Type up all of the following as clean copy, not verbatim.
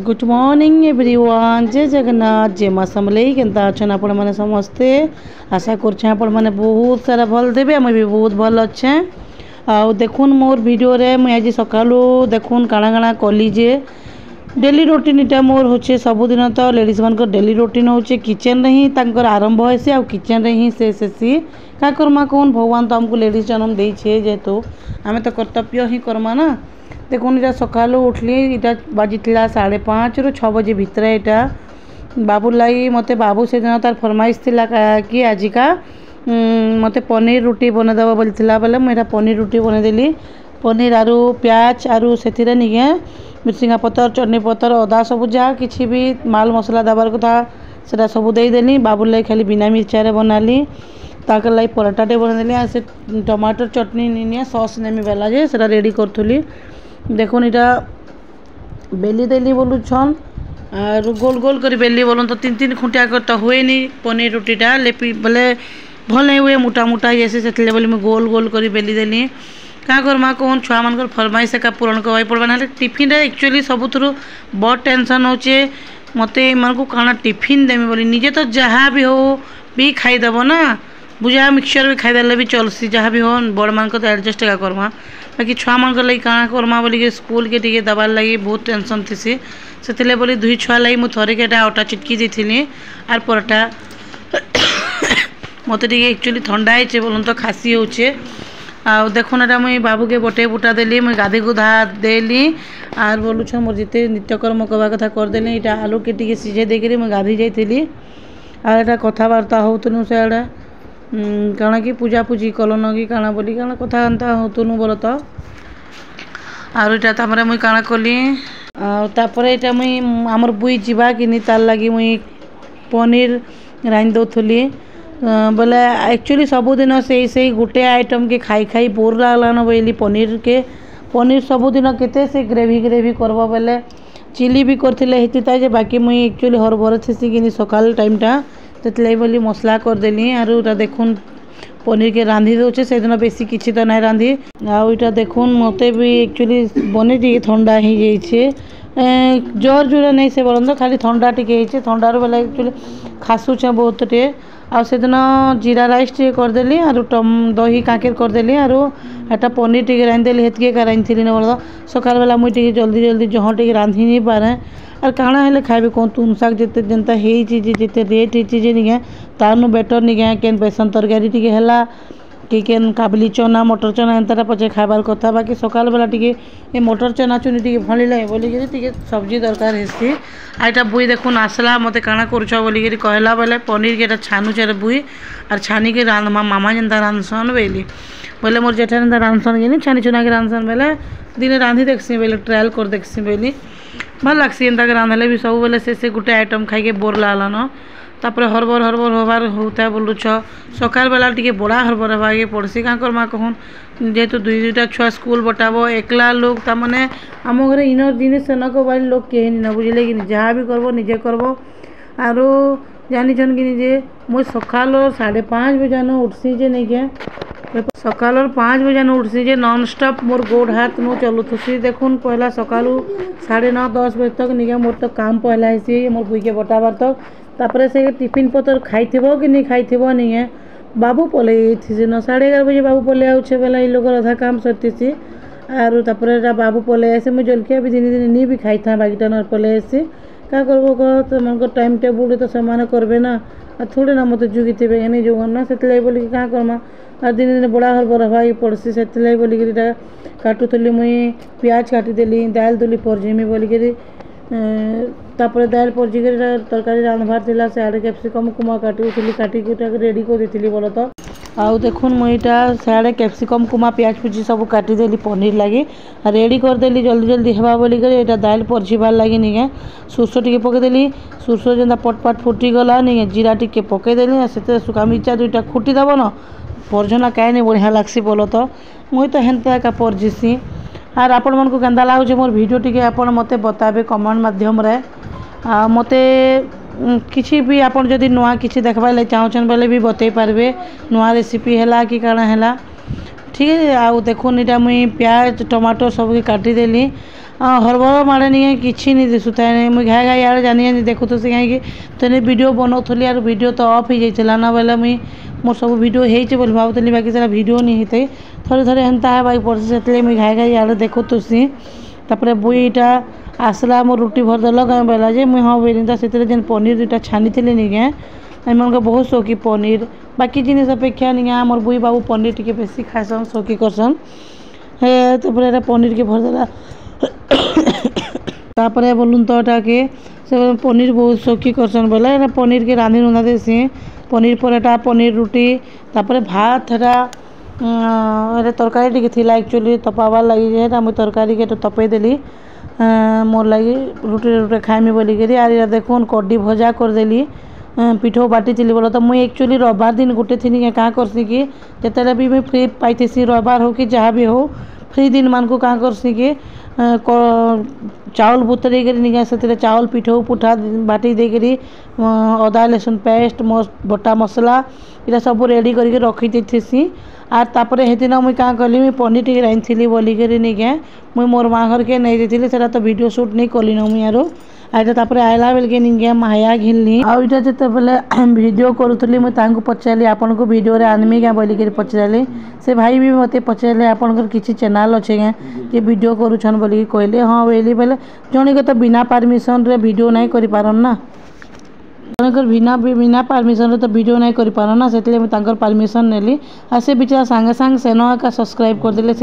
Good morning everyone. जय जगन्नाथ जय माँ समलेई। केनता अच्छे आपण मैंने समस्ते आशा करछे आपण मैंने बहुत सारा भल देवे। आम भी बहुत भल अच्छे। आउ देखुन मोर वीडियो रे मुझे आज सकालू देखुन काଣା काଣା कली जे डेली रूटीन इटा मोर होचे सबुदिन। तो लेडीज मान डेली रूटीन होचे किचन रे ही तांकर आरंभ होइसे आ किचन रे ही शेष हेसी। का करमा कौन भगवान तो हमको लेडीज जन्म देइछे जेहेतु आमे तो कर्तव्य ही करमा ना। देखुन इटा सकालू उठली इटा बाजी 5:30 ରୁ 6 बजे भितर इटा बाबू लाई मते बाबू से दिन तार फरमाइश थिला कि आजिका मते पनीर रुटी बनेदेव बोलता बेले मुझे पनीर रुटी बनेदेली। पनीर आरु प्याज आरु से निके मिर्चिंगा पतर चटनी पतर अदा सब जहाँ किसी भी माल मसला देवार कथा से सब देदेली। बाबू लाई खाली बिना मिर्चारे बनाली। ताकर लाई पराठाटे बनेदेली आ से टमाटर चटनी नहीं सस नेमी बेला जे से रेडी करूली। देखुन इटा बेली देली बोलू छन और गोल गोल कर बेली बोलन तो 3-3 खुंटिया कर तो हुए नहीं पनीर रुटीटा लेपी बोले भल नहीं हुए मोटा मोटा जैसे से बोली मैं गोल गोल कर बेली देली। क्या करमा कौन छुआ मान फरमाइश का पूरण करवाई पड़वा ना। टिफिन एक्चुअली सबुथुरु बड़ टेंशन होचे मत मान को काना टिफिन देमी बोली निजे तो जहाँ भी हो भी खाईदेव ना बुझा मिक्सचर भी खाईदे भी चलसी जहाँ भी हो बड़ मान तो एडजस्ट का करमा। बाकी छुआ मान लगे काଣା करमा बोली स्कूल के टिके दबार लगी बहुत टेंशन थी से बोली 2 छुआ लगी मुझे थरे के अटा चिटकी दी आर पराठा मत एक्चुअली ठंडा है बोलन तो खासी होचे। आ देखुन एटा मुई बाबू के बटे बुटा देली मुई गाधी गुधा देली आर बोलू छ मोर जिते नित्यकर्म करवा कथा करदेली। इटा आलू के टिके सीझे देकरी मुई गाधी जाइली आर एटा कथबार्ता होतनु से एटा काଣା कि पूजा पूजी कलन कि काଣା बोली काଣା कथा एंता होतनु बोल तो आर इटा तापरे मुई काଣା कली तापरे इटा मुई हमर बुई जीवा कि तार लगी मुई पनीर रांध दउथली बोले एक्चुअली सबुदिन से गोटे आइटम के खाई खाई बोर लागलान बोली पनीर सबुदिन केते से ग्रेवी ग्रेवी करबो बोले चिली भी करथिले हेतिता जे बाकी मुई एक्चुअली हरभर थेसी कि सकाल टाइमटा तो बोली मसला करदेली आर देखुन पनीर के रांधि दौचे से दिन बेसी किसी तो ना रांधि आईटा देखुन मत भी एक्चुअली बने टी ठंडा हो जाइए जोर जोर नहीं से बोलन तो खाली ठंडा टी ठंडार बेला एक्चुअली खासुचे बहुत टे आ से दिन जीरा राइस टे करदेली आर दही Kanker करदेली are Etah paneer T रांधदेली हेतके का रांधि ना बोल सकाल बेला मुझे जल्दी जल्दी जहाँ टी रांधि नहीं पारे आर काଣା हेले खाइबे कौन तुम शाग जिते जनता जिते रेट होती निके तार बेटर निके केन बेसन तरकारी टी है कि केन काबली चना मटर चना एंता पचे खाबार कथा। बाकी सकाल बेला टी ये मटर चना चुनी टी भल लगे बोलिकी सब्जी दरकार हेसी। आईटा बुई देखुन आसला मत काଣା करुछ बोलिकी कहला बेले पनीर के छानुचे बुई आर छानी के मामा जेनता रांधसन बेली बोले मोर जेठा जेनता रांधसन कि छानी चुना के रांधसन बेले दिने रांधि देखसी बेले ट्रायल कर देखसी बेली भल लगसी एंता के रांधले भी सब बेले से गोटे आइटम खाई बोर लागलान। तापर हरबर हरबर हबार होता बोलुछ सकाल बेला टी बड़ा हरबर हवाके पड़सी क्या करमा कहन जेहेतु 2-2टा छुआ स्कूल बटाबो एकला लोग तमाने आम घर इनर जिनिस नक बाड़ी लोग कहे न बुझे कि जहाँ भी करबो निजे करबो आर जानिछन कि निजे मुझे सकाल 5:30 बजे न उठसी जे नहीं के सकाल 5 बजे न उठसी जे नॉन स्टॉप मोर गोड़ हाथ नो चलुथुसी। देखुन पहला सकालू 9:30-10 बजे तक निके मोर तो काम पहला है मोर बुई के बटाबार तक तापर से टिफिन पतर खाई कि नहीं खाई नहीं है बाबू पलै थी न 11:30 बजे बाबू पलै आउे बेला ये लोग अधा काम सरती आर तापर बाबू पलै आसे मुझे जलखिया भी दिन दिन नहीं भी खाई था बाकीटा न पलै आसी क्या करबो कह तो टाइम टेबुल तो से करबे ना थोड़े ना मत जुगी थे नहीं जोगन ना से बोलिकी क्या करमा आर दिन दिन बड़ा हरबर हवा पड़सी से बोलिकी काटुली मुई प्याज काटिदेली दाल दुली परजिमी बोलिकी तापर दाल परजी तरकारी रांधबार थिला से आड़े कैप्सिकम कुमा काटी काटिक रेडी कर दी बोल तो आउ देखुन मुईटा सियाड़े कैप्सिकम कुमा प्याज पूजी सब काटिदेली पनीर लगी रेडी करदेली जल्दी जल्दी हवा बोलिक दाल परजिबार लगी निके सोरसो टी पकईदेली सोरसो जेनता पटपाट फुटीगला निके जीरा टी पकईदेली से सुखा मिर्चा 2टा खुटीदेव न परजना कहीं नहीं बढ़िया लगसी बोल तो मुई तो हेन्ता एका परजिसी आर आपण मन को केंदा लागुचे मोर वीडियो टी आपण मते बताबे कमेंट माध्यम रे मते किसी भी आपण जदि नुआ किसी देखबा ले चाहछन बेले भी बतई पारबे नुआ रेसिपी हैला कि काଣା हैला ठीक है। आउ देखुन इटा मुई प्याज टमाटर सब काटिदेली हरबर मारे नहीं किसी नहीं दिशुता नहीं मुझे घाए घाए यार जानी देखु तो कहीं तेने वीडियो बनाऊली आर वीडियो तो ऑफ हो जाता ना बेले मुई मोर सब वीडियो हो भावुली बाकी सारा वीडियो नहीं होते थोड़े थोड़े हेन्ता है पड़े से मुझे घाए घाए यार देखु तुसी तापर बुईटा आसला मोर रुटी भरदेल कहीं बेला जे मुई हाँ बेली से जेन पनीर दुटा छानी नहीं क्या एम बहुत शौकी पनीर बाकी जिनिस अपेक्षा नहीं क्या मोर बुई बाबू पनीर टी बेसी खाएसन शौकी करसन तापर पनीर के भरदेला तापर बोलूँ तो के से पनीर बहुत शौकी करसन बोले पनीर के रांधि रुंधा देसी पनीर पराठा पनीर रुटी तापर भात है तरकारी टी थी एक्चुअली तपाबार लगी मुझे तरकारी के तपईदेली मोर लगी रुटी रुटी खाइमी बोलिकी आर देखुन कड्डी भजा करदेली पिठो बाटी बोलो तो मुझे एक्चुअली रविवार दिन गोटे थी क्या करसी कि जिते भी मुझे फ्री पाई रविवार हो कि जहाँ भी हो फ्री दिन मान को क्या करसी कि चाउल बुतरे से चाउल पिठो पुठा बाटी देकरी अदा लहसुन पेस्ट बटा मसला इटा सब रेडी करके रखी देसी आर तापर हेदिन मुझे क्या कली मुझे पनीर टी रांधि बोलिकी नहीं क्या मुझे मोर माँ घर के नहीं देती से तो वीडियो शूट नहीं कली ना मुझे यार आईटा तापर आइला बेल के नहीं माया घिनली आईटा जिते बेले वीडियो करूली मुझे पचारि आपन को वीडियो रे आनमी क्या बोलिकी पचारि से भाई भी मत पचारे आपंकर किसी चैनल अच्छे क्या कि वीडियो करूछन बोलिकी कहले हाँ बोली बेले जन के तो बिना परमिशन रे वीडियो नहीं कर पारन ना जनकर बिना परमिशन तो वीडियो नहीं कर पारन ना से परमिशन नेली आ से बेचारा सांगे सांगे सेन एका सब्सक्राइब करदे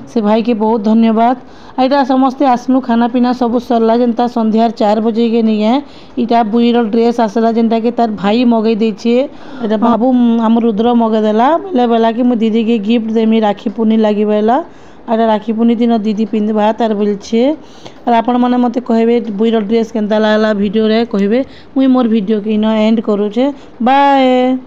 से भाई के बहुत धन्यवाद। यहाँ समस्ते आसनु खाना पीना सब सरला जेनता संध्यार 4 बजे के नहीं है इटा बुईर ड्रेस आसला जेनटा कि तार भाई मगई देछे बाबू आम रुद्र मगेदेला बेले बेला कि मुझे दीदी के गिफ्ट देमी राखी पूर्णी लगी बेला आटा राखी पूर्णी दिन दीदी पिंधवा तार बोलछे और आपण मैंने मत कहे बुईर ड्रेस केनता लागला वीडियो रे कहे मुई मोर वीडियो के इन एंड करूछे बाय।